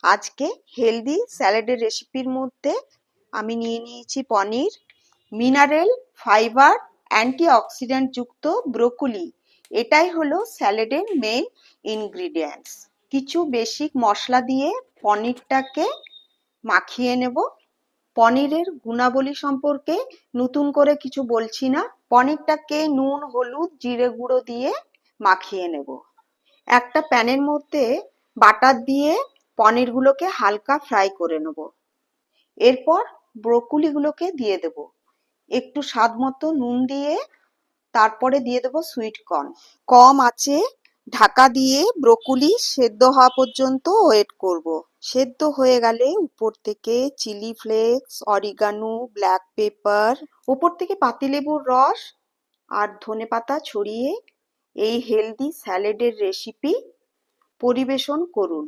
আজকে হেলদি স্যালাডের রেসিপির মধ্যে আমি নিয়ে নিয়েছি পনির, মিনারেল ফাইবার, অ্যান্টিঅক্সিডেন্ট যুক্ত ব্রোকলি। এটাই হলো স্যালাডের মেইন ইনগ্রিডিয়েন্টস। কিছু বেসিক মশলা দিয়ে পনিরটাকে মাখিয়ে নেব। পনিরের গুণাবলী সম্পর্কে নতুন করে কিছু বলছি না। পনিরটাকে নুন, হলুদ, জিরে গুঁড়ো দিয়ে মাখিয়ে নেব। একটা প্যানের মধ্যে বাটার দিয়ে পনিরগুলোকে হালকা ফ্রাই করে নেব। এরপর ব্রোকলিগুলোকে দিয়ে দেব। একটু স্বাদ মতো নুন দিয়ে তারপরে দিয়ে দেব সুইট কর্ন। কম আঁচে ঢাকা দিয়ে ব্রোকলি সেদ্ধ হওয়া পর্যন্ত ওয়েট করব। সেদ্ধ হয়ে গেলে উপর থেকে chilli flakes, oregano, black pepper, উপর থেকে পাতিলেবুর রস আর ধনেপাতা ছড়িয়ে এই হেলদি স্যালাডের রেসিপি পরিবেশন করুন।